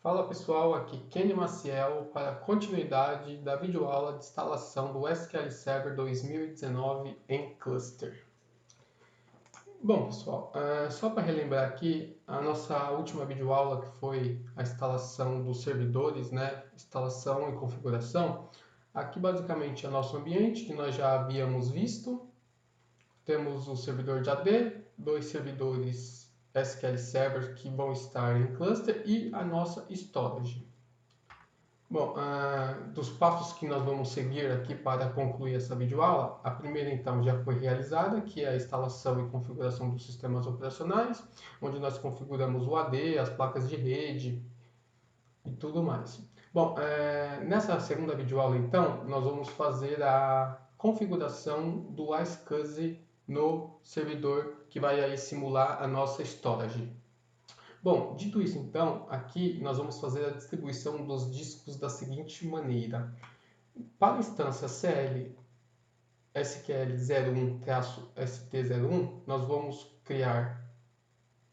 Fala pessoal, aqui Kenny Maciel para a continuidade da videoaula de instalação do SQL Server 2019 em Cluster. Bom pessoal, só para relembrar aqui, a nossa última videoaula que foi a instalação dos servidores, né? Instalação e configuração. Aqui basicamente é o nosso ambiente que nós já havíamos visto. Temos o servidor de AD, dois servidores SQL Server que vão estar em cluster e a nossa storage. Bom, dos passos que nós vamos seguir aqui para concluir essa videoaula, a primeira então já foi realizada, que é a instalação e configuração dos sistemas operacionais, onde nós configuramos o AD, as placas de rede e tudo mais. Bom, nessa segunda videoaula então, nós vamos fazer a configuração do iSCSI no servidor que vai aí simular a nossa storage. Bom, dito isso então, aqui nós vamos fazer a distribuição dos discos da seguinte maneira. Para a instância CL SQL01-ST01, nós vamos criar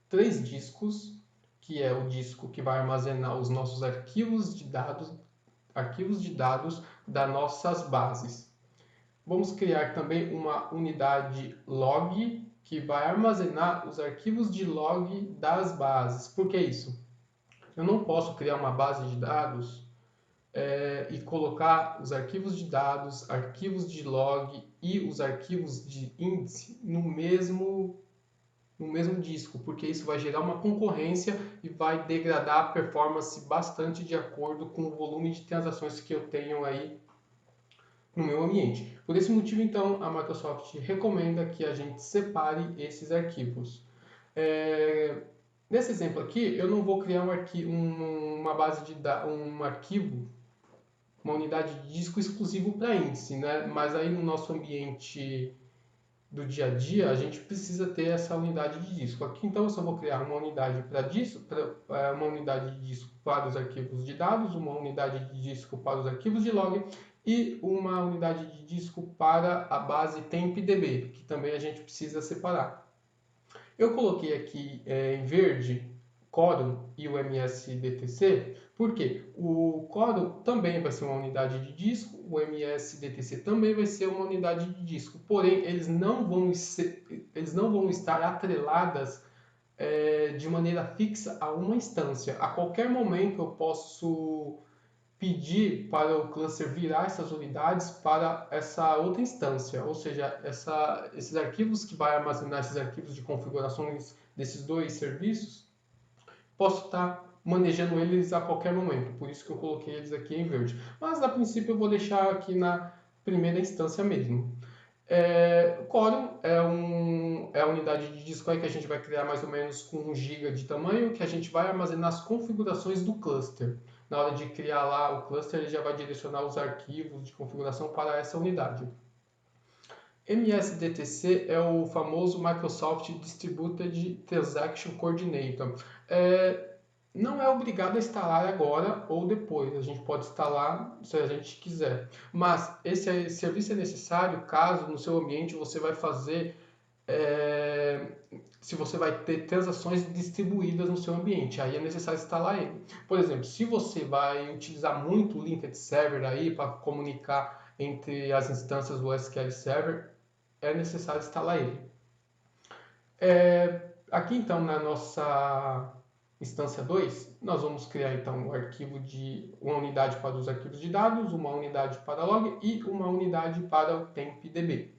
3 discos, que é o disco que vai armazenar os nossos arquivos de dados das nossas bases. Vamos criar também uma unidade log, que vai armazenar os arquivos de log das bases. Por que isso? Eu não posso criar uma base de dados e colocar os arquivos de dados, arquivos de log e os arquivos de índice no mesmo disco, porque isso vai gerar uma concorrência e vai degradar a performance bastante de acordo com o volume de transações que eu tenho aí no meu ambiente. Por esse motivo, então, a Microsoft recomenda que a gente separe esses arquivos. Nesse exemplo aqui, eu não vou criar uma base de um arquivo, uma unidade de disco exclusivo para índice, né? Mas aí no nosso ambiente do dia a dia, a gente precisa ter essa unidade de disco. Aqui, então, eu só vou criar uma unidade uma unidade de disco para os arquivos de dados, uma unidade de disco para os arquivos de log e uma unidade de disco para a base TempDB, que também a gente precisa separar. Eu coloquei aqui em verde Quorum e o MSDTC, porque o Quorum também vai ser uma unidade de disco, o MSDTC também vai ser uma unidade de disco, porém eles não vão estar atreladas de maneira fixa a uma instância. A qualquer momento eu posso pedir para o cluster virar essas unidades para essa outra instância, ou seja, esses arquivos que vai armazenar esses arquivos de configurações desses dois serviços, posso estar manejando eles a qualquer momento, por isso que eu coloquei eles aqui em verde. Mas a princípio eu vou deixar aqui na primeira instância mesmo. O Quorum é a unidade de disco aí que a gente vai criar mais ou menos com 1 GB de tamanho, que a gente vai armazenar as configurações do cluster. Na hora de criar lá o cluster, ele já vai direcionar os arquivos de configuração para essa unidade. MSDTC é o famoso Microsoft Distributed Transaction Coordinator. Não é obrigado a instalar agora ou depois, a gente pode instalar se a gente quiser. Mas esse serviço é necessário caso no seu ambiente você vai fazer, se você vai ter transações distribuídas no seu ambiente, aí é necessário instalar ele. Por exemplo, se você vai utilizar muito o Linked Server aí para comunicar entre as instâncias do SQL Server, é necessário instalar ele. Aqui então na nossa instância 2, nós vamos criar então um arquivo de uma unidade para os arquivos de dados, uma unidade para log e uma unidade para o TempDB.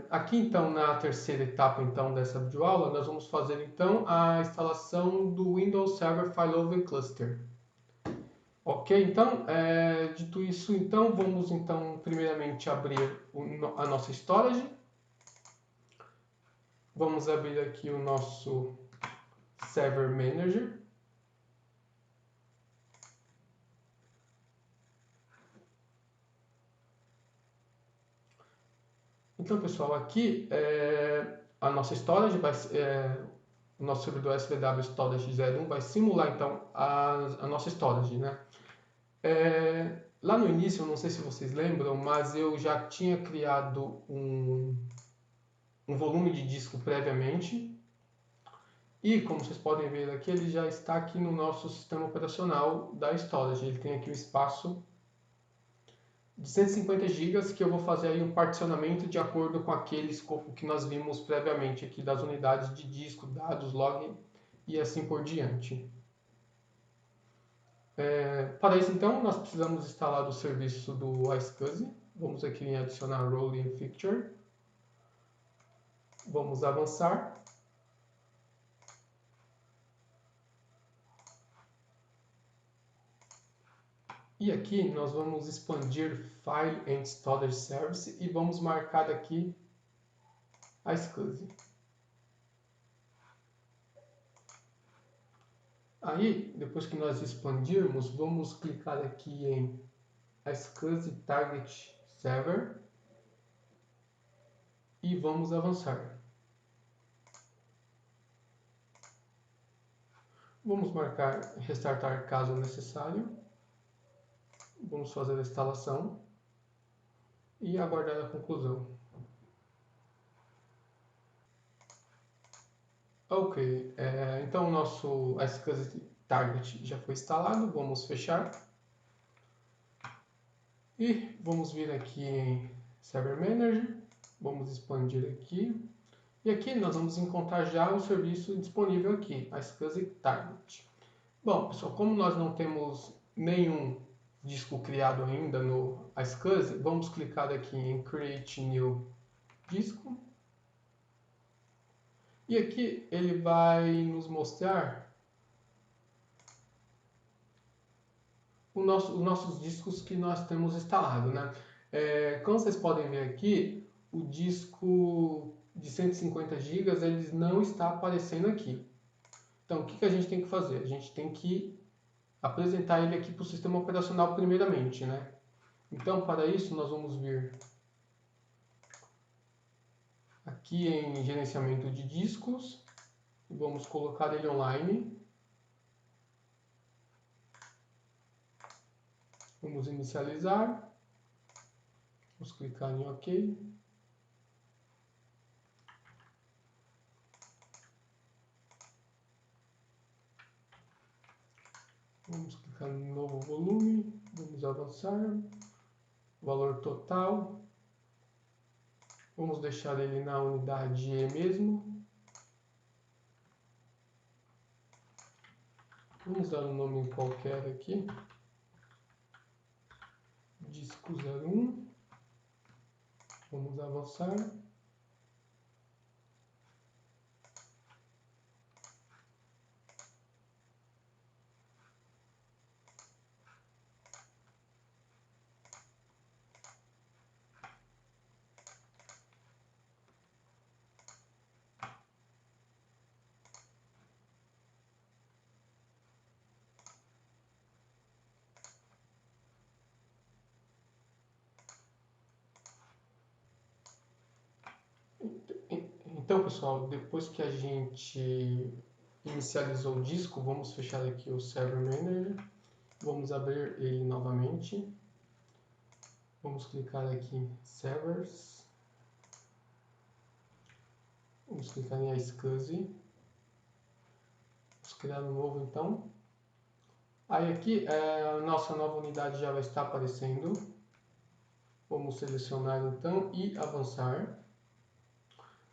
Aqui então na terceira etapa então dessa videoaula, nós vamos fazer então a instalação do Windows Server Failover Cluster. Ok, então, dito isso, então vamos então primeiramente abrir a nossa storage. Vamos abrir aqui o nosso Server Manager. Então, pessoal, aqui a nossa storage o nosso servidor SVW Storage 01 vai simular então a nossa storage, né? Lá no início, eu não sei se vocês lembram, mas eu já tinha criado um volume de disco previamente. E como vocês podem ver aqui, ele já está aqui no nosso sistema operacional da storage. Ele tem aqui um espaço de 150 GB que eu vou fazer aí um particionamento de acordo com aquele escopo que nós vimos previamente aqui das unidades de disco, dados, log e assim por diante. Para isso então, nós precisamos instalar o serviço do iSCSI. Vamos aqui em adicionar Rolling Fixture. Vamos avançar. E aqui nós vamos expandir File and Storage Service e vamos marcar aqui a SCSI. Aí, depois que nós expandirmos, vamos clicar aqui em SCSI Target Server e vamos avançar. Vamos marcar restartar caso necessário. Vamos fazer a instalação e aguardar a conclusão. Ok, então o nosso SCSI Target já foi instalado, vamos fechar. E vamos vir aqui em Server Manager, vamos expandir aqui. E aqui nós vamos encontrar já o serviço disponível aqui, a SCSI Target. Bom, pessoal, como nós não temos nenhum disco criado ainda no iSCSI, vamos clicar aqui em Create New Disco. E aqui ele vai nos mostrar os nossos discos que nós temos instalado, né? Como vocês podem ver aqui, o disco de 150 GB ele não está aparecendo aqui. Então, o que a gente tem que fazer? A gente tem que apresentar ele aqui para o sistema operacional primeiramente, né? Então, para isso, nós vamos vir aqui em gerenciamento de discos e vamos colocar ele online. Vamos inicializar. Vamos clicar em OK. Vamos clicar em novo volume. Vamos avançar. Valor total. Vamos deixar ele na unidade E mesmo. Vamos dar um nome qualquer aqui. Disco 01. Vamos avançar. Então, pessoal, depois que a gente inicializou o disco, vamos fechar aqui o Server Manager. Vamos abrir ele novamente. Vamos clicar aqui em Servers. Vamos clicar em iSCSI. Vamos criar um novo, então. Aí aqui, a nossa nova unidade já vai estar aparecendo. Vamos selecionar, então, e avançar.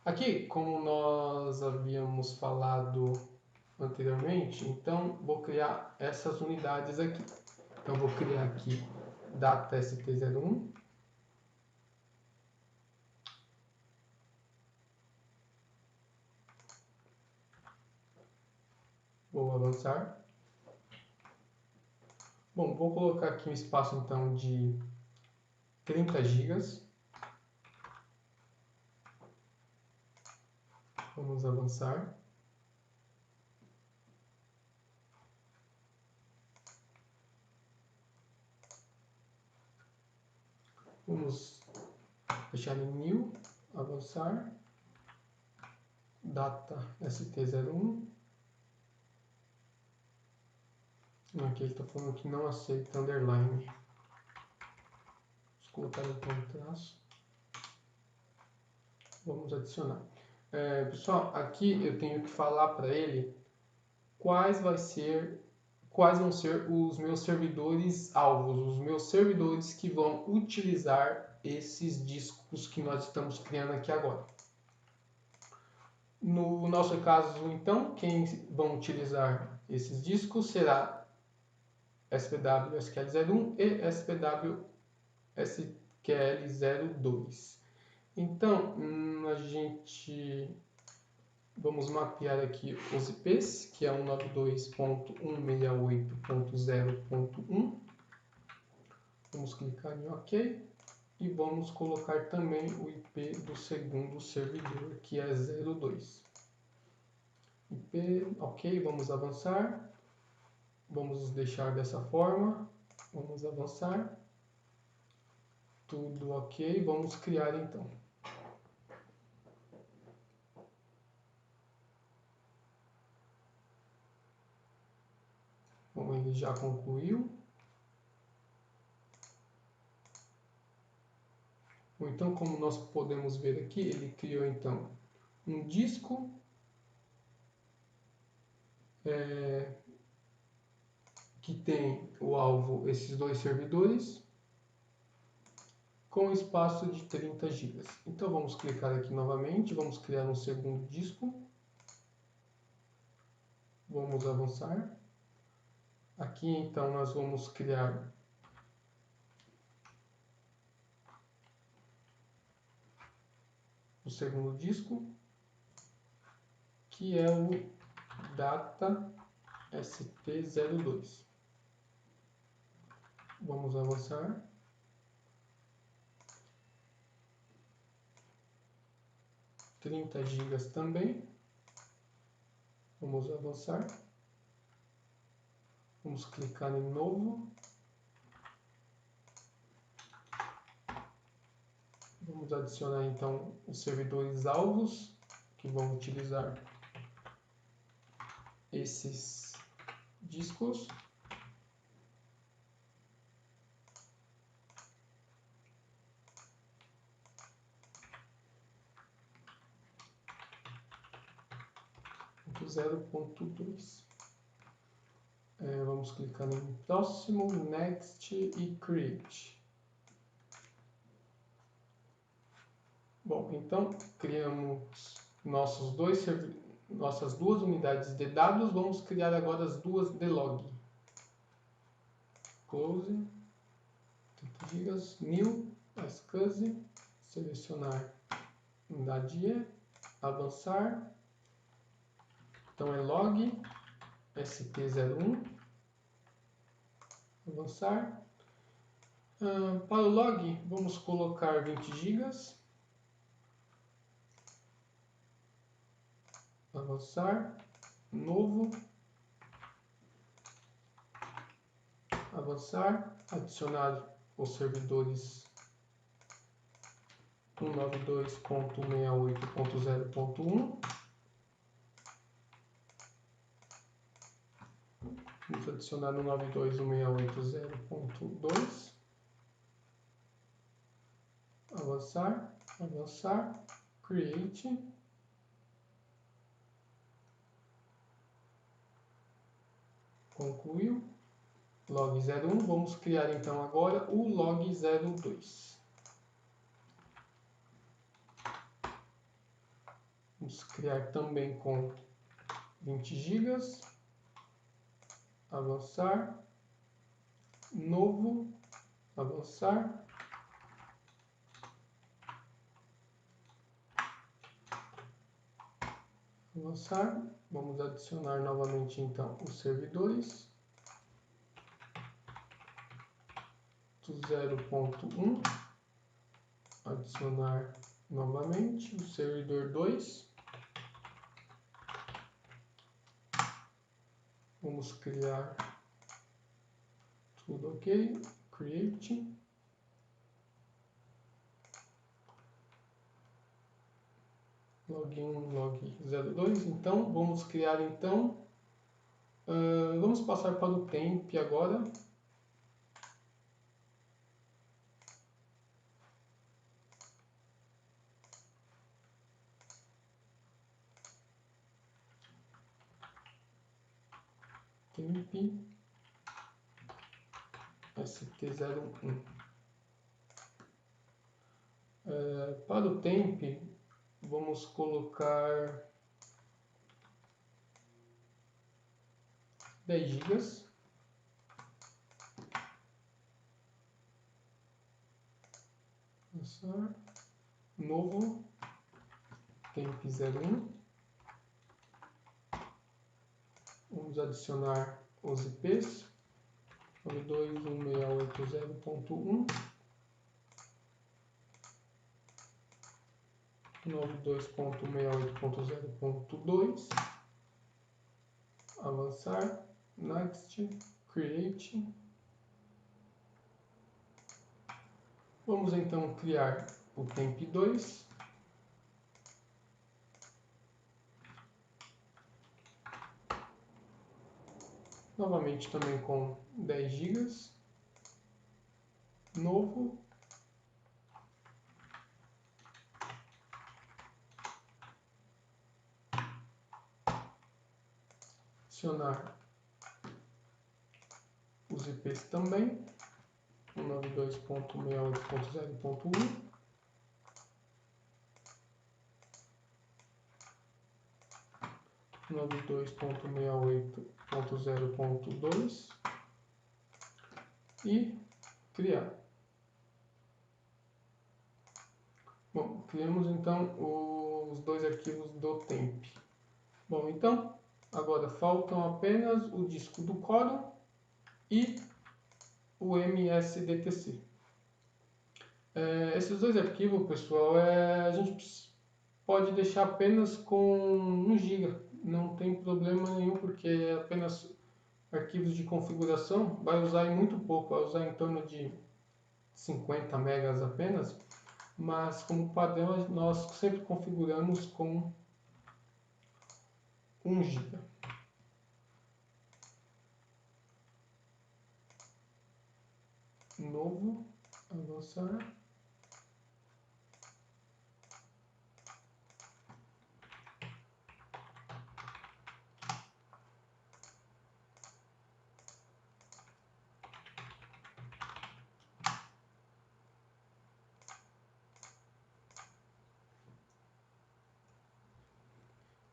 Aqui, como nós havíamos falado anteriormente, então vou criar essas unidades aqui. Então vou criar aqui data ST01. Vou avançar. Bom, vou colocar aqui um espaço então de 30 GB. Vamos avançar. Vamos fechar em New, avançar. Data ST01. Aqui ele está falando que não aceita underline. Vamos colocar então um traço. Vamos adicionar. Pessoal, aqui eu tenho que falar para ele quais vão ser os meus servidores alvos, os meus servidores que vão utilizar esses discos que nós estamos criando aqui agora. No nosso caso, então, quem vão utilizar esses discos será SPW SQL01 e SPW SQL02. Então, vamos mapear aqui os IPs, que é 192.168.0.1. Vamos clicar em OK e vamos colocar também o IP do segundo servidor, que é 02. IP, OK, vamos avançar. Vamos deixar dessa forma. Vamos avançar. Tudo OK, vamos criar então. Bom, ele já concluiu. Ou então, como nós podemos ver aqui, ele criou então um disco que tem o alvo esses dois servidores com espaço de 30 GB. Então vamos clicar aqui novamente, vamos criar um segundo disco. Vamos avançar. Aqui então nós vamos criar o segundo disco, que é o Data ST02. Vamos avançar. $30 GB também. Vamos avançar. Vamos clicar em novo. Vamos adicionar então os servidores alvos que vão utilizar esses discos. .0.2. Vamos clicar em próximo, next e create. Bom, então criamos nossas duas unidades de dados. Vamos criar agora as duas de log. Close, 30 GB, new, SCSI, selecionar unidade E, avançar. Então é log ST01, avançar. Para o log, vamos colocar 20 GB. Avançar, novo, avançar, adicionar os servidores 192.168.0.1. Vamos adicionar no 192.168.0.2. Avançar, avançar, create. Concluiu. Log 01. Vamos criar então agora o log 02. Vamos criar também com 20 GB. Avançar. Novo. Avançar. Avançar. Vamos adicionar novamente então os servidores. 0.1. Adicionar novamente o servidor 2. Vamos criar tudo OK. Create. Log1, log02. Então, vamos criar então. Vamos passar para o temp agora. temp st01. Para o temp, vamos colocar 10 GB. Novo temp01. Vamos adicionar os IPs 92.168.0.1, 92.168.0.2, avançar, next, create. Vamos então criar o temp2. Novamente também com 10 GB. Novo. Adicionar os IPs também. 192.168.0.1. .1 92.168.0.2 e criar. Bom, criamos então os dois arquivos do temp. Bom, então agora faltam apenas o disco do Corel e o MSDTC. Esses dois arquivos, pessoal, a gente pode deixar apenas com 1 GB. Não tem problema nenhum, porque é apenas arquivos de configuração. Vai usar em muito pouco, vai usar em torno de 50 megas apenas. Mas como padrão, nós sempre configuramos com 1 GB. Novo, avançar.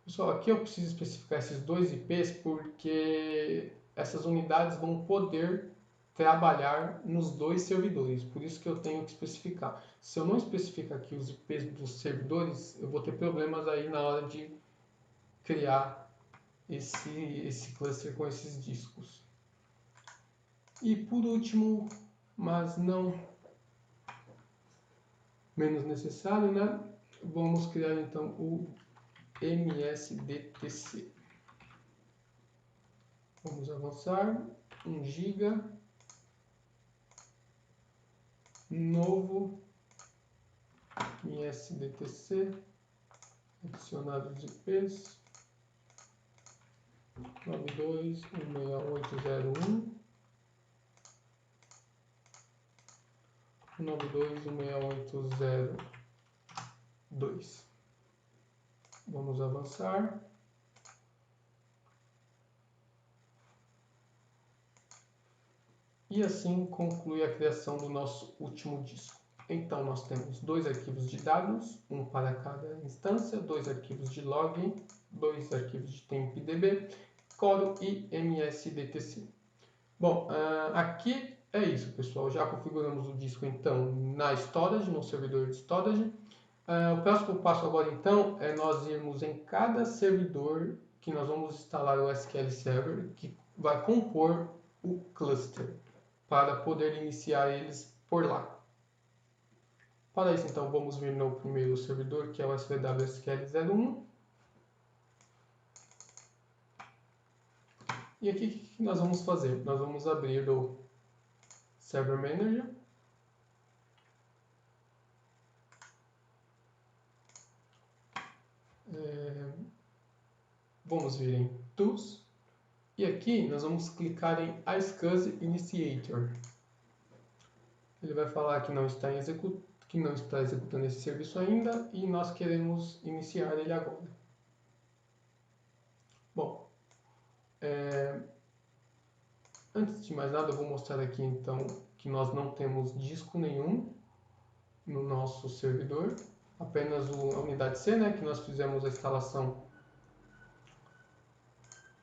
Pessoal, aqui eu preciso especificar esses dois IPs porque essas unidades vão poder trabalhar nos dois servidores, por isso que eu tenho que especificar. Se eu não especificar aqui os IPs dos servidores, eu vou ter problemas aí na hora de criar esse cluster com esses discos. E por último, mas não menos necessário, né? Vamos criar então o MSDTC. Vamos avançar, 1 GB, novo, MSDTC, adicionar os IPs, 92.168.0.1, 92.168.0.2. Vamos avançar. E assim conclui a criação do nosso último disco. Então nós temos dois arquivos de dados, um para cada instância, dois arquivos de login, dois arquivos de tempdb, Corel e MSDTC. Bom, aqui é isso, pessoal. Já configuramos o disco então na storage, no servidor de storage. O próximo passo agora então é nós irmos em cada servidor que nós vamos instalar o SQL Server que vai compor o cluster, para poder iniciar eles por lá. Para isso, então, vamos vir no primeiro servidor, que é o SVW SQL01. E aqui, o que nós vamos fazer? Nós vamos abrir o Server Manager. Vamos vir em Tools. E aqui, nós vamos clicar em iSCSI Initiator. Ele vai falar que não está executando esse serviço ainda e nós queremos iniciar ele agora. Bom, Antes de mais nada, eu vou mostrar aqui então que nós não temos disco nenhum no nosso servidor, apenas a unidade C, né, que nós fizemos a instalação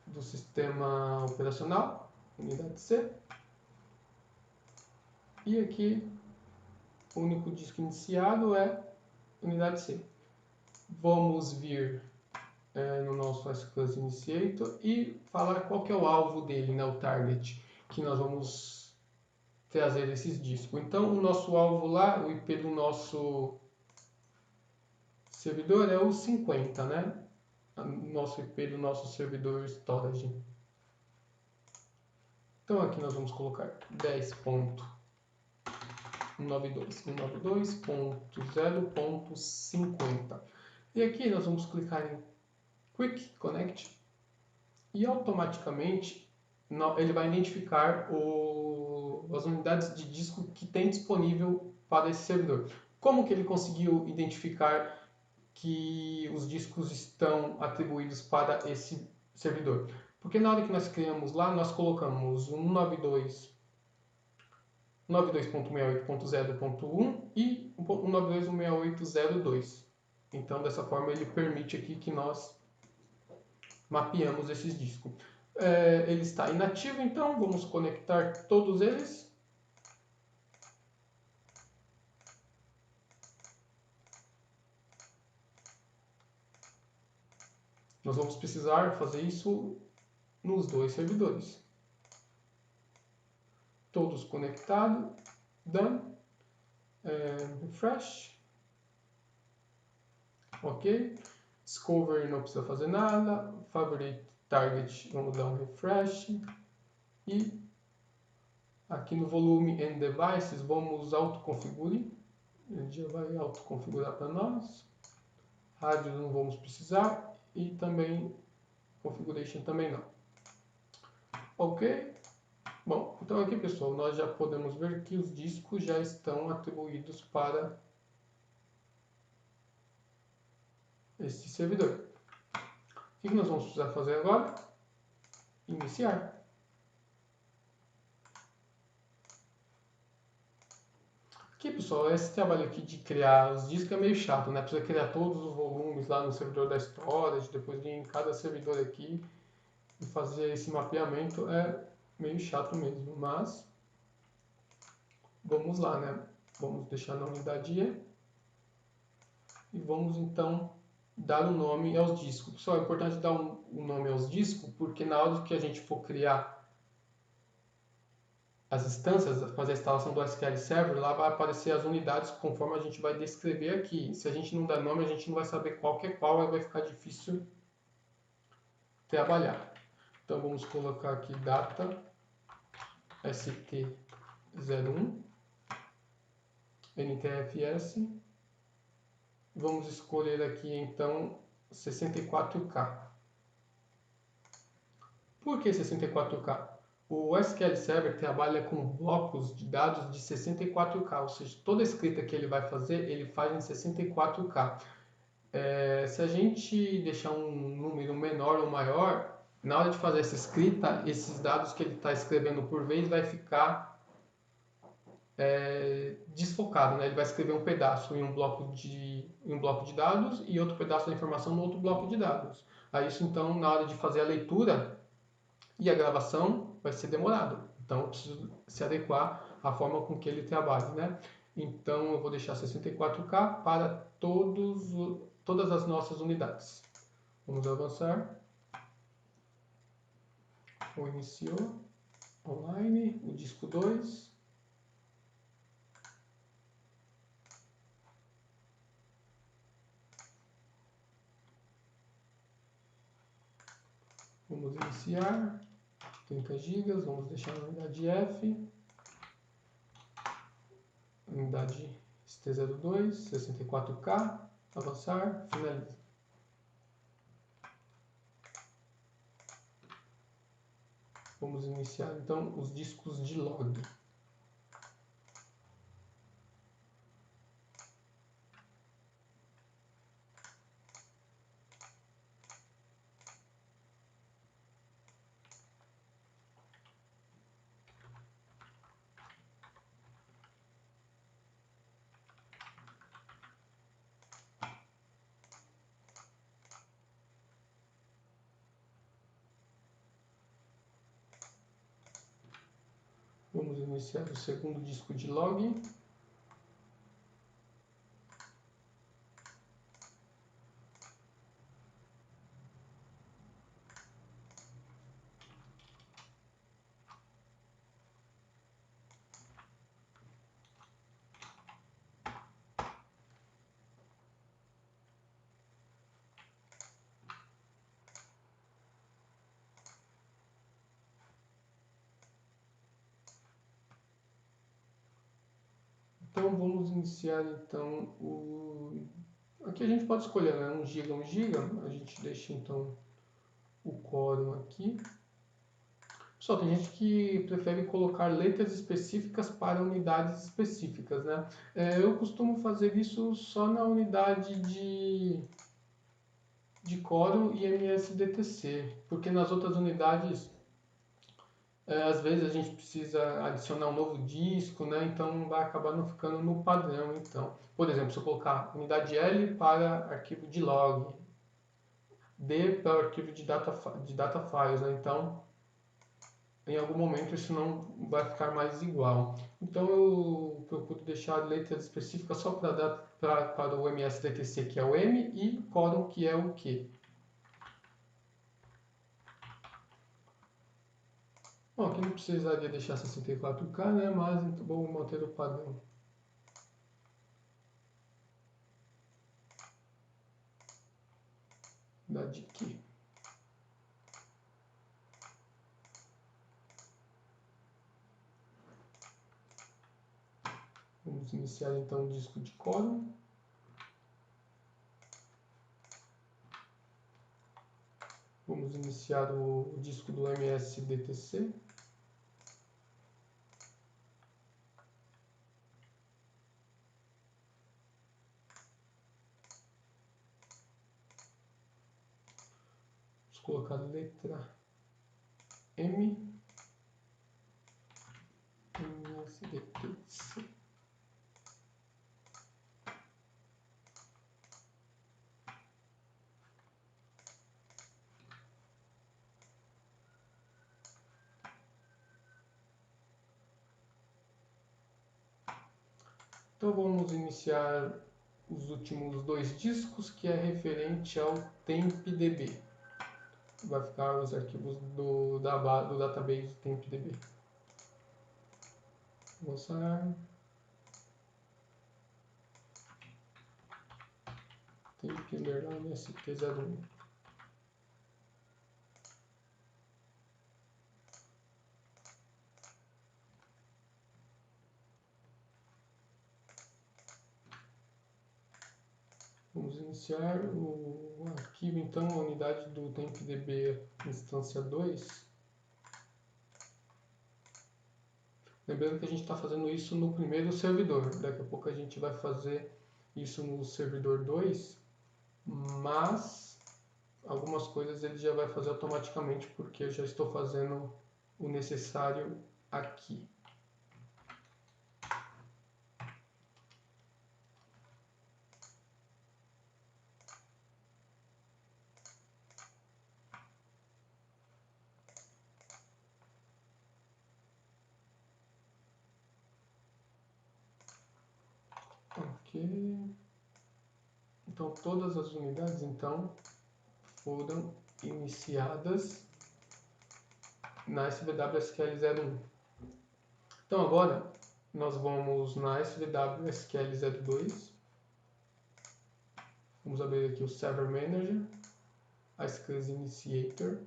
do sistema operacional, unidade C. E aqui o único disco iniciado é unidade C. Vamos vir no nosso SCSI Initiator e falar qual que é o alvo dele, né, o target, que nós vamos trazer esses discos. Então, o nosso alvo lá, o IP do nosso servidor é o 50, né? O nosso IP do nosso servidor storage. Então, aqui nós vamos colocar 10.192.192.0.50. E aqui nós vamos clicar em Quick Connect e automaticamente ele vai identificar as unidades de disco que tem disponível para esse servidor. Como que ele conseguiu identificar que os discos estão atribuídos para esse servidor? Porque na hora que nós criamos lá, nós colocamos 192.168.0.1 e 192.168.0.2. Então, dessa forma, ele permite aqui que nós mapeamos esses discos. Ele está inativo, então vamos conectar todos eles. Nós vamos precisar fazer isso nos dois servidores. Todos conectados. Done. Refresh. Ok. Discovery não precisa fazer nada. Favorite Target, vamos dar um refresh. E aqui no volume and devices, vamos autoconfigure. Ele já vai autoconfigurar para nós. Rádio não vamos precisar. E também configuration também não. Ok. Bom, então aqui, pessoal, nós já podemos ver que os discos já estão atribuídos para esse servidor. O que nós vamos precisar fazer agora? Iniciar. Aqui, pessoal, esse trabalho aqui de criar os discos é meio chato, né? Precisa criar todos os volumes lá no servidor da storage, depois vir em cada servidor aqui e fazer esse mapeamento é meio chato mesmo, mas vamos lá, né? Vamos deixar na unidade E e vamos então dar um nome aos discos. Pessoal, é importante dar um nome aos discos porque na hora que a gente for criar as instâncias, fazer a instalação do SQL Server, lá vai aparecer as unidades conforme a gente vai descrever aqui. Se a gente não der nome, a gente não vai saber qual que é qual, aí vai ficar difícil trabalhar. Então vamos colocar aqui data st01 ntfs. Vamos escolher aqui então 64K. Por que 64K? O SQL Server trabalha com blocos de dados de 64K, ou seja, toda a escrita que ele vai fazer, ele faz em 64K. Se a gente deixar um número menor ou maior, na hora de fazer essa escrita, esses dados que ele está escrevendo por vez vai ficar desfocado, né? Ele vai escrever um pedaço em um bloco de dados e outro pedaço da informação no outro bloco de dados. Aí isso então, na hora de fazer a leitura e a gravação, vai ser demorado. Então eu preciso se adequar à forma com que ele trabalha, né? Então eu vou deixar 64K para todas as nossas unidades. Vamos avançar. O iniciou. Online. O disco 2. Vamos iniciar. 30 GB. Vamos deixar na unidade F. Unidade ST02. 64K. Avançar. Finaliza. Vamos iniciar então os discos de log. Vamos iniciar o segundo disco de log. Então vamos iniciar então o... Aqui a gente pode escolher, né? 1 GB, 1 GB. A gente deixa então o quórum aqui. Pessoal, tem gente que prefere colocar letras específicas para unidades específicas, né? Eu costumo fazer isso só na unidade de quórum e MSDTC, porque nas outras unidades às vezes a gente precisa adicionar um novo disco, né? Então vai acabar não ficando no padrão. Então, por exemplo, se eu colocar unidade L para arquivo de log, D para o arquivo de data files, né? Então, em algum momento isso não vai ficar mais igual. Então eu procuro deixar letras específicas só para o MSDTC, que é o M, e quórum, que é o Q. Bom, aqui não precisaria deixar 64K, né? Mas então, vou manter o padrão. Da de Q. Vamos iniciar então o disco de quórum. Vamos iniciar o disco do MSDTC. Vamos colocar a letra M, MSDTC. Então vamos iniciar os últimos 2 discos, que é referente ao tempdb. Vai ficar os arquivos do database tempdb. Vou usar temp_st01. Vamos iniciar o arquivo, então, a unidade do tempdb instância 2. Lembrando que a gente está fazendo isso no primeiro servidor. Daqui a pouco a gente vai fazer isso no servidor 2, mas algumas coisas ele já vai fazer automaticamente, porque eu já estou fazendo o necessário aqui. Ok. Então todas as unidades então foram iniciadas na SVW-SQL01. Então agora nós vamos na SVW-SQL02. Vamos abrir aqui o Server Manager, a SCSI Initiator.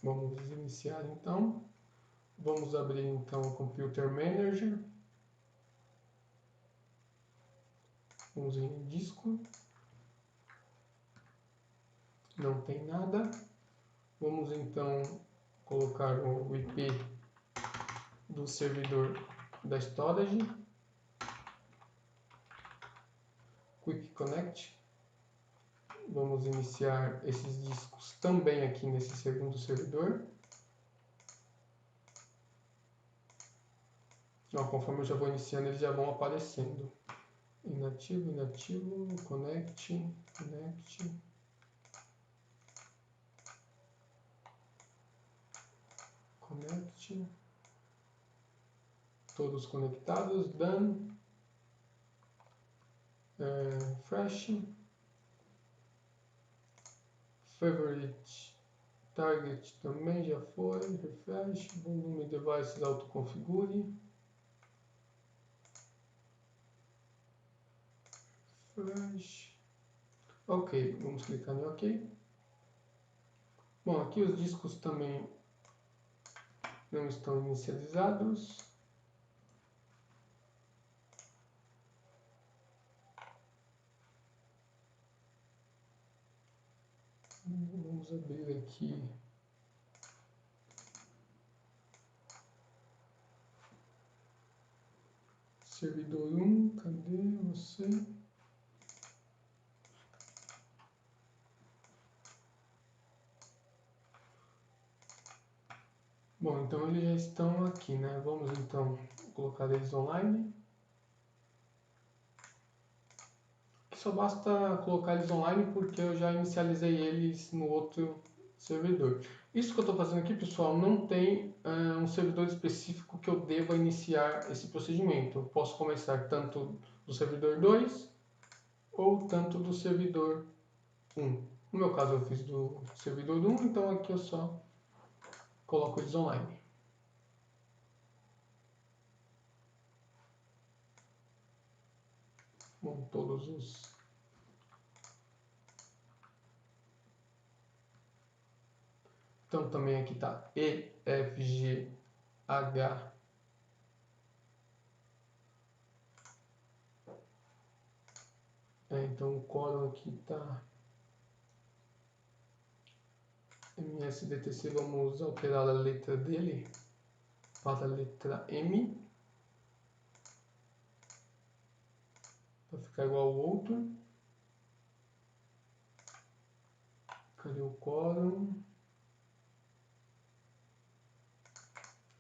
Vamos iniciar então. Vamos abrir então o Computer Manager. Vamos em disco. Não tem nada. Vamos então colocar o IP do servidor da storage. Quick Connect. Vamos iniciar esses discos também aqui nesse segundo servidor. Então, conforme eu já vou iniciando, eles já vão aparecendo. Inativo, inativo, connect, connect. Connect. todos conectados, done, refresh, favorite, target também já foi, refresh, volume devices autoconfigure, refresh, ok, vamos clicar em ok. Bom, aqui os discos também não estão inicializados. Vamos abrir aqui servidor 1, cadê você? Bom, então eles já estão aqui, né? Vamos então colocar eles online. Só basta colocar eles online porque eu já inicializei eles no outro servidor. Isso que eu estou fazendo aqui, pessoal, não tem um servidor específico que eu deva iniciar esse procedimento. Eu posso começar tanto do servidor 2 ou tanto do servidor 1. No meu caso eu fiz do servidor 1, então aqui eu só coloco eles online. Bom, todos os... Então também aqui está E, F, G, H, então o quórum aqui está MSDTC, vamos alterar a letra dele para a letra M, para ficar igual ao outro. Cadê o quórum?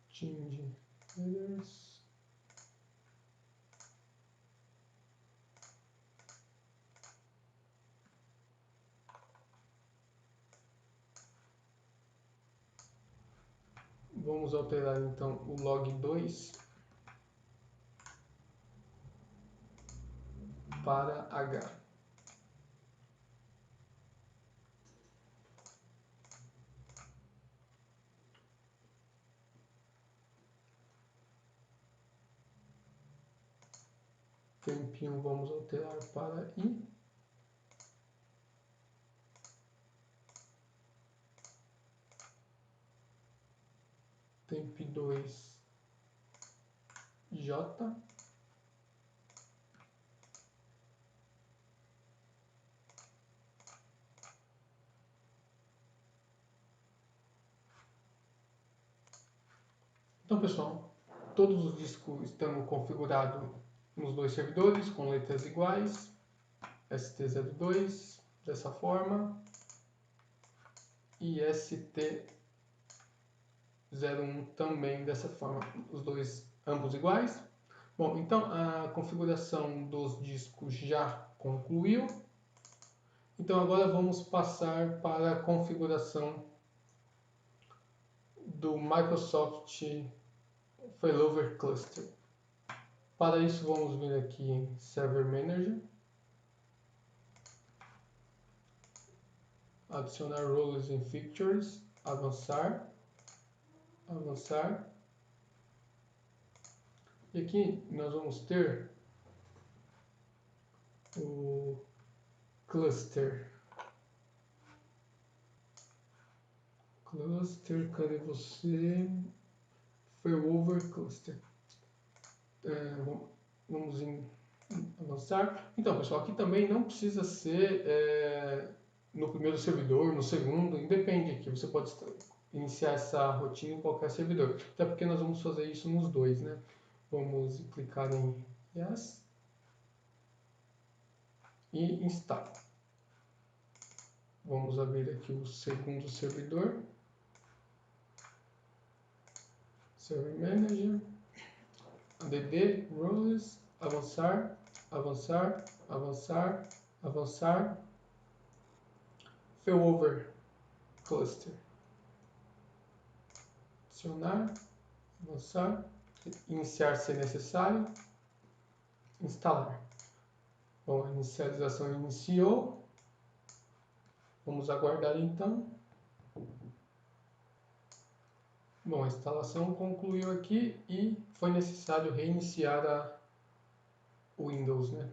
Change headers. Vamos alterar então o log2 para H. Tempinho vamos alterar para I. Temp2 J. Então, pessoal, todos os discos estão configurados nos dois servidores com letras iguais, ST02 dessa forma e ST01 também dessa forma, os dois ambos iguais. Bom, então a configuração dos discos já concluiu. Então agora vamos passar para a configuração do Microsoft Failover Cluster. Para isso vamos vir aqui em Server Manager, adicionar Roles and Features, avançar, avançar. E aqui nós vamos ter o cluster. Cluster, cadê você? Failover Cluster. Vamos em avançar. Então, pessoal, aqui também não precisa ser no primeiro servidor, no segundo, independe aqui. Você pode iniciar essa rotina em qualquer servidor. Até porque nós vamos fazer isso nos dois, né? Vamos clicar em Yes e Install. Vamos abrir aqui o segundo servidor. Server Manager, add, roles, avançar, avançar, avançar, avançar, Failover Cluster, adicionar, avançar, iniciar se necessário, instalar. Bom, a inicialização iniciou. Vamos aguardar então. Bom, a instalação concluiu aqui e foi necessário reiniciar a Windows, né?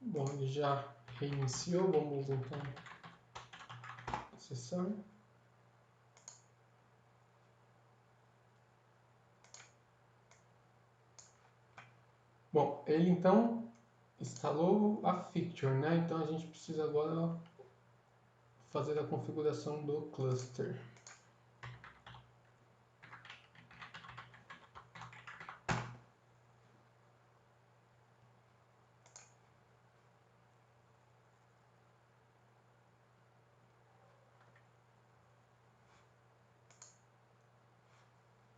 Bom, ele já reiniciou, vamos então acessar. Bom, ele então instalou a Fixture, né? Então a gente precisa agora fazer a configuração do cluster.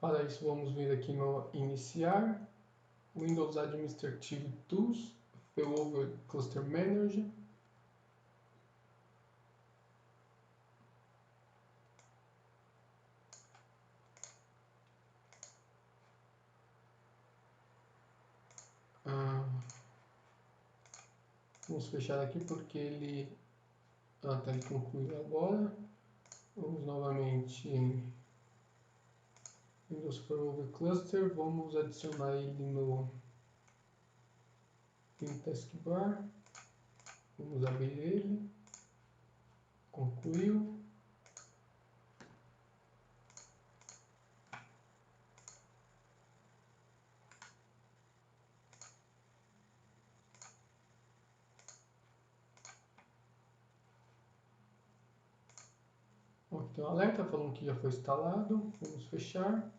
Para isso, vamos vir aqui no Iniciar, Windows Administrative Tools, Failover Cluster Manager. Vamos fechar aqui porque ele concluiu agora. Vamos novamente em Windows Failover Cluster, vamos adicionar ele no Taskbar. Vamos abrir ele. Concluiu. Aqui tem um alerta falando que já foi instalado. Vamos fechar.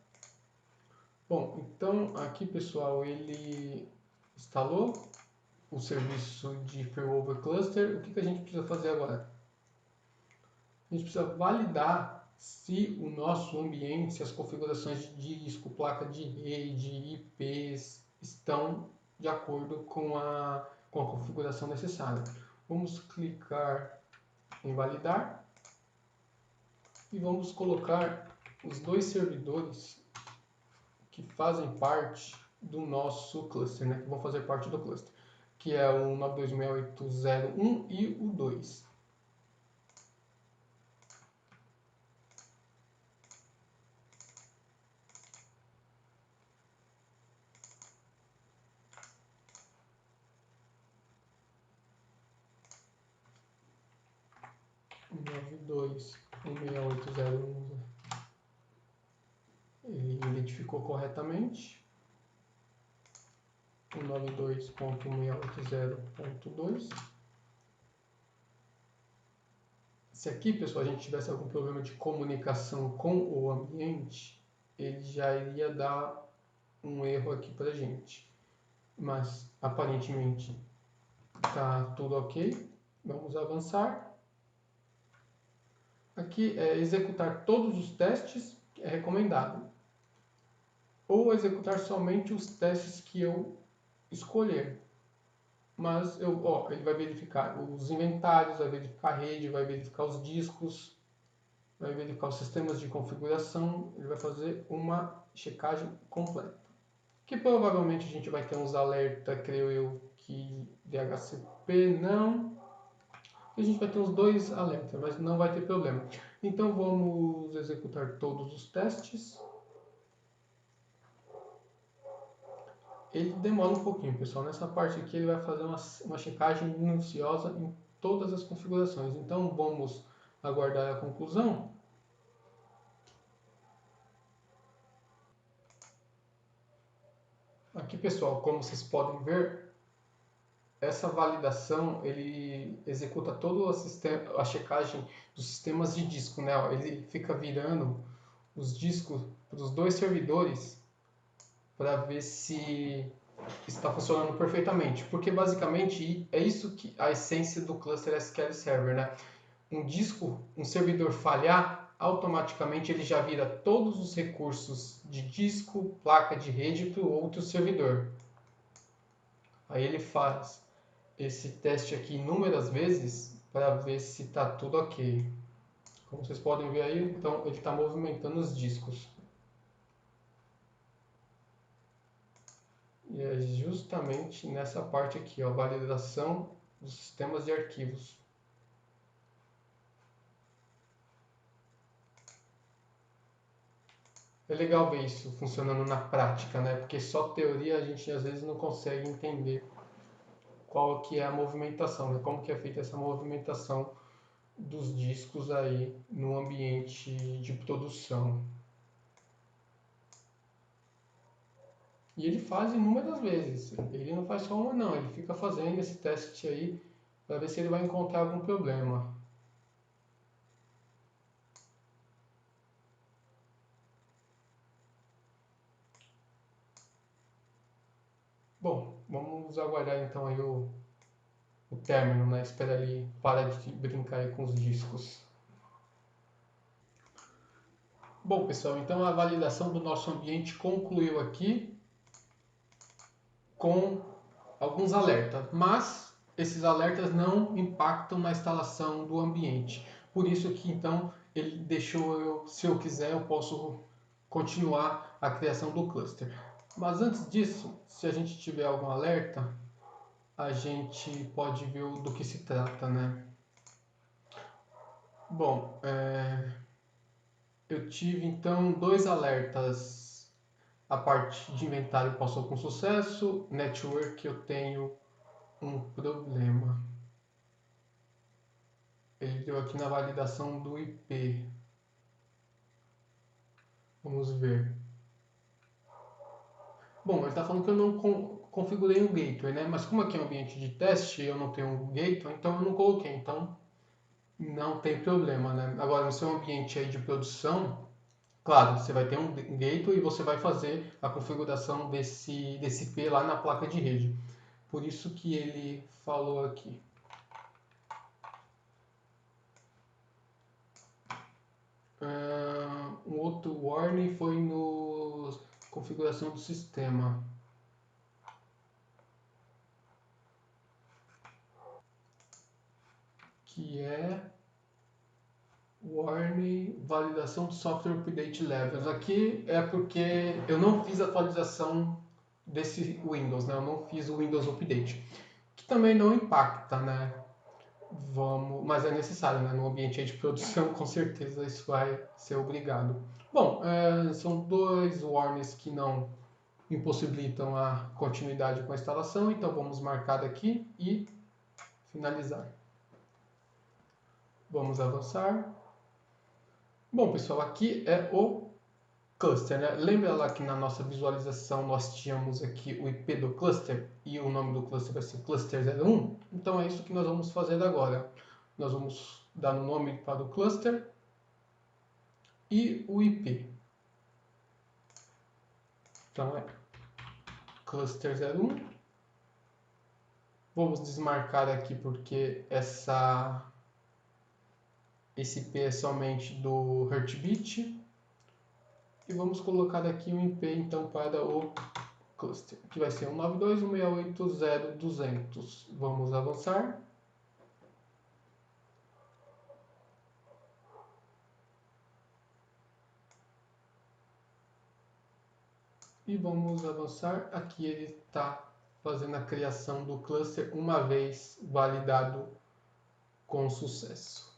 Bom, então aqui pessoal, ele instalou o serviço de Failover Cluster. O que a gente precisa fazer agora? A gente precisa validar se o nosso ambiente, se as configurações de disco, placa de rede, IPs estão de acordo com a configuração necessária. Vamos clicar em validar e vamos colocar os dois servidores que fazem parte do nosso cluster, né? Que vão fazer parte do cluster, que é o 926801 e o 2. O 92.16801 ele identificou corretamente. O 92.168.2. Se aqui, pessoal, a gente tivesse algum problema de comunicação com o ambiente, ele já iria dar um erro aqui para a gente. Mas, aparentemente, está tudo ok. Vamos avançar. Aqui é executar todos os testes, que é recomendado. Ou executar somente os testes que eu escolher. Mas ele vai verificar os inventários, vai verificar a rede, vai verificar os discos, vai verificar os sistemas de configuração, ele vai fazer uma checagem completa. Que provavelmente a gente vai ter uns alertas, creio eu, que DHCP não. E a gente vai ter uns dois alertas, mas não vai ter problema. Então vamos executar todos os testes. Ele demora um pouquinho, pessoal. Nessa parte aqui ele vai fazer uma checagem minuciosa em todas as configurações. Então vamos aguardar a conclusão. Aqui, pessoal, como vocês podem ver, essa validação ele executa toda a checagem dos sistemas de disco, né? Ele fica virando os discos para os dois servidores para ver se está funcionando perfeitamente, porque basicamente é isso que a essência do cluster SQL Server, né? Um servidor falhar, automaticamente ele já vira todos os recursos de disco, placa de rede para o outro servidor. Aí ele faz esse teste aqui inúmeras vezes para ver se está tudo ok. Como vocês podem ver aí, então ele está movimentando os discos. E é justamente nessa parte aqui, ó, validação dos sistemas de arquivos. É legal ver isso funcionando na prática, né? Porque só teoria a gente às vezes não consegue entender qual que é a movimentação, né? Como que é feita essa movimentação dos discos aí no ambiente de produção. E ele faz inúmeras vezes. Ele não faz só uma não, ele fica fazendo esse teste aí para ver se ele vai encontrar algum problema. Bom, vamos aguardar então aí o término, né? Espera ele parar de brincar aí com os discos. Bom, pessoal, então a validação do nosso ambiente concluiu aqui com alguns alertas, mas esses alertas não impactam na instalação do ambiente. Por isso que então ele deixou eu, se eu quiser, eu posso continuar a criação do cluster. Mas antes disso, se a gente tiver algum alerta, a gente pode ver do que se trata, né? Bom, eu tive então dois alertas. A parte de inventário passou com sucesso, network eu tenho um problema. Ele deu aqui na validação do IP. Vamos ver. Bom, ele está falando que eu não configurei um gateway, né? Mas como aqui é um ambiente de teste, eu não tenho um gateway, então eu não coloquei. Então não tem problema, né? Agora, no seu ambiente aí de produção, claro, você vai ter um gateway e você vai fazer a configuração desse IP lá na placa de rede. Por isso que ele falou aqui. Um outro warning foi no configuração do sistema. Que é warning validação do software update levels. Aqui é porque eu não fiz a atualização desse Windows, né? Eu não fiz o Windows Update, que também não impacta, né? Mas é necessário, né? No ambiente de produção, com certeza isso vai ser obrigado. Bom, são dois warnings que não impossibilitam a continuidade com a instalação, então vamos marcar aqui e finalizar. Vamos avançar. Bom, pessoal, aqui é o cluster, né? Lembra lá que na nossa visualização nós tínhamos aqui o IP do cluster e o nome do cluster vai ser cluster 01? Então é isso que nós vamos fazer agora. Nós vamos dar um nome para o cluster e o IP. Então é cluster 01. Vamos desmarcar aqui porque esse IP é somente do Heartbeat. E vamos colocar aqui um IP então para o cluster, que vai ser 192.168.0.200. Vamos avançar. E vamos avançar. Aqui ele está fazendo a criação do cluster uma vez validado com sucesso.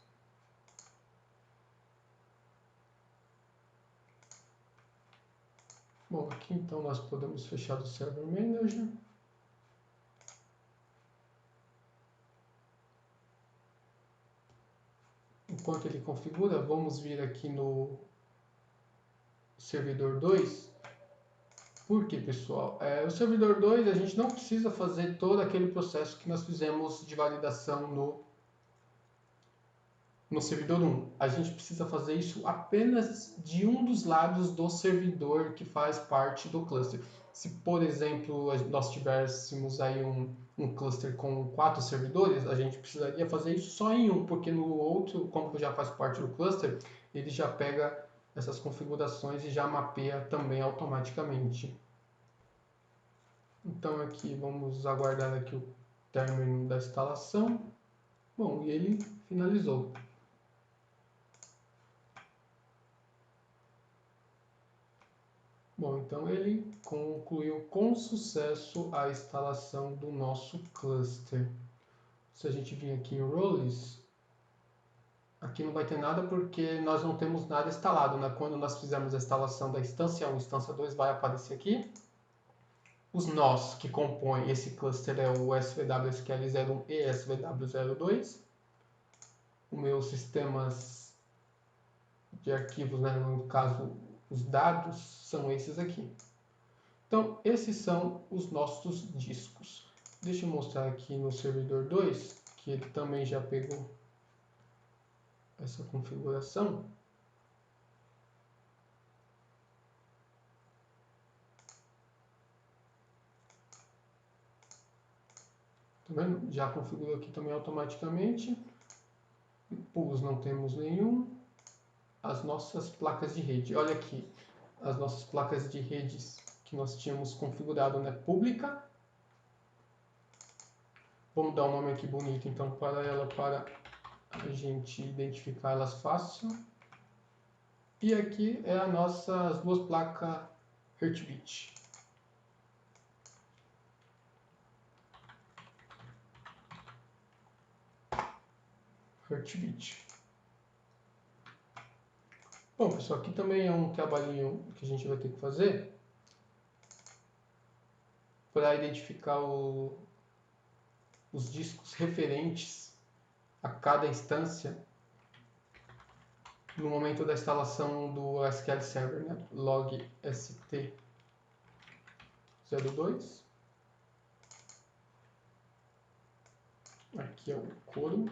Bom, aqui então nós podemos fechar o Server Manager. Enquanto ele configura, vamos vir aqui no servidor 2. Por quê, pessoal? O servidor 2 a gente não precisa fazer todo aquele processo que nós fizemos de validação no servidor 1. A gente precisa fazer isso apenas de um dos lados do servidor que faz parte do cluster. Se, por exemplo, nós tivéssemos aí um cluster com 4 servidores, a gente precisaria fazer isso só em um, porque no outro, como já faz parte do cluster, ele já pega essas configurações e já mapeia também automaticamente. Então aqui vamos aguardar aqui o término da instalação. Bom, e ele finalizou. Bom, então ele concluiu com sucesso a instalação do nosso cluster. Se a gente vir aqui em Roles, aqui não vai ter nada porque nós não temos nada instalado, né? Quando nós fizermos a instalação da instância 1 e instância 2 vai aparecer aqui. Os nós que compõem esse cluster é o SVW-SQL01 e SVW02. Os meus sistemas de arquivos, né? No caso, os dados, são esses aqui. Então, esses são os nossos discos. Deixa eu mostrar aqui no servidor 2, que ele também já pegou essa configuração. Tá vendo? Já configurou aqui também automaticamente. Pools não temos nenhum. As nossas placas de rede. Olha aqui, as nossas placas de redes que nós tínhamos configurado, né, pública. Vamos dar um nome aqui bonito, então, para ela, para a gente identificar elas fácil. E aqui é as nossas duas placas Heartbeat. Bom, pessoal, aqui também é um trabalhinho que a gente vai ter que fazer para identificar os discos referentes a cada instância no momento da instalação do SQL Server, né? Log st02. Aqui é o coro.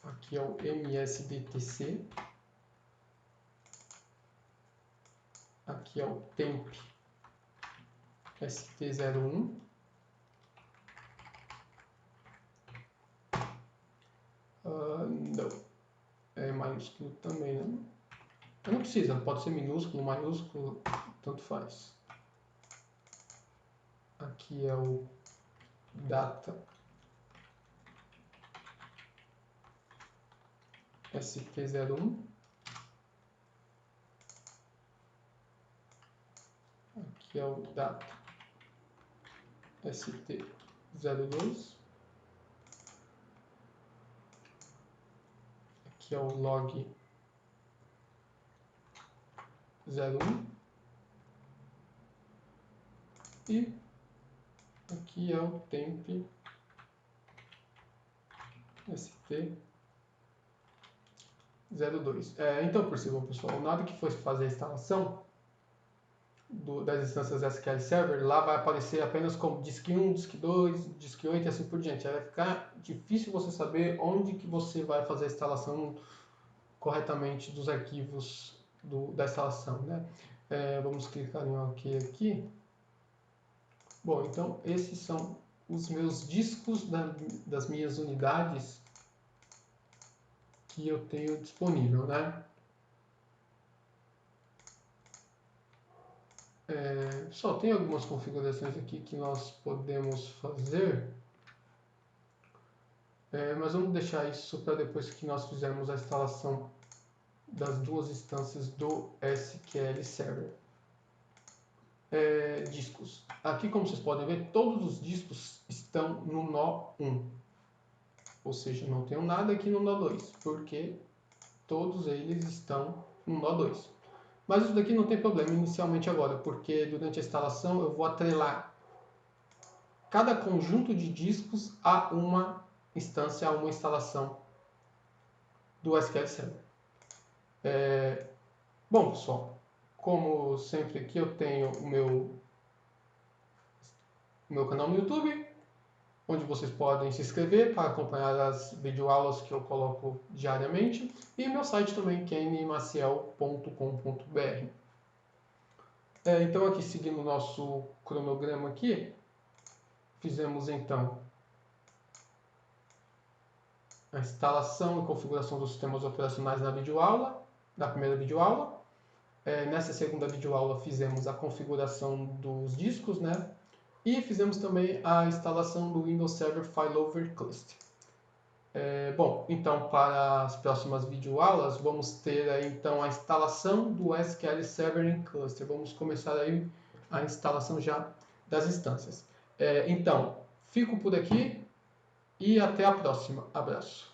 Aqui é o msdtc. Aqui é o temp st01. Não. É maiúsculo também, né? Não precisa, pode ser minúsculo, maiúsculo, tanto faz. Aqui é o data st01. Aqui é o data st02. Aqui é o log 01. E aqui é o temp st02. Então, percebam, pessoal, na hora que for fazer a instalação das instâncias SQL Server, lá vai aparecer apenas como disk 1, disk 2, disk 8 e assim por diante. Aí vai ficar difícil você saber onde que você vai fazer a instalação corretamente dos arquivos da instalação, né? Vamos clicar em OK aqui. Bom, então esses são os meus discos das minhas unidades que eu tenho disponível, né? Só tem algumas configurações aqui que nós podemos fazer, mas vamos deixar isso para depois que nós fizermos a instalação das duas instâncias do SQL Server. Discos. Aqui, como vocês podem ver, todos os discos estão no nó 1. Ou seja, não tenho nada aqui no nó 2, porque todos eles estão no nó 2. Mas isso daqui não tem problema inicialmente agora, porque durante a instalação eu vou atrelar cada conjunto de discos a uma instância, a uma instalação do SQL Server. Bom, pessoal, como sempre aqui eu tenho o meu canal no YouTube, onde vocês podem se inscrever para acompanhar as videoaulas que eu coloco diariamente, e meu site também, kenmaciel.com.br. Então, aqui seguindo o nosso cronograma aqui, fizemos então a instalação e configuração dos sistemas operacionais na videoaula, na primeira videoaula. Nessa segunda videoaula fizemos a configuração dos discos, né? E fizemos também a instalação do Windows Server Failover Cluster. Bom, então para as próximas videoaulas vamos ter aí, então a instalação do SQL Server em Cluster. Vamos começar aí a instalação já das instâncias. Então, fico por aqui e até a próxima. Abraço.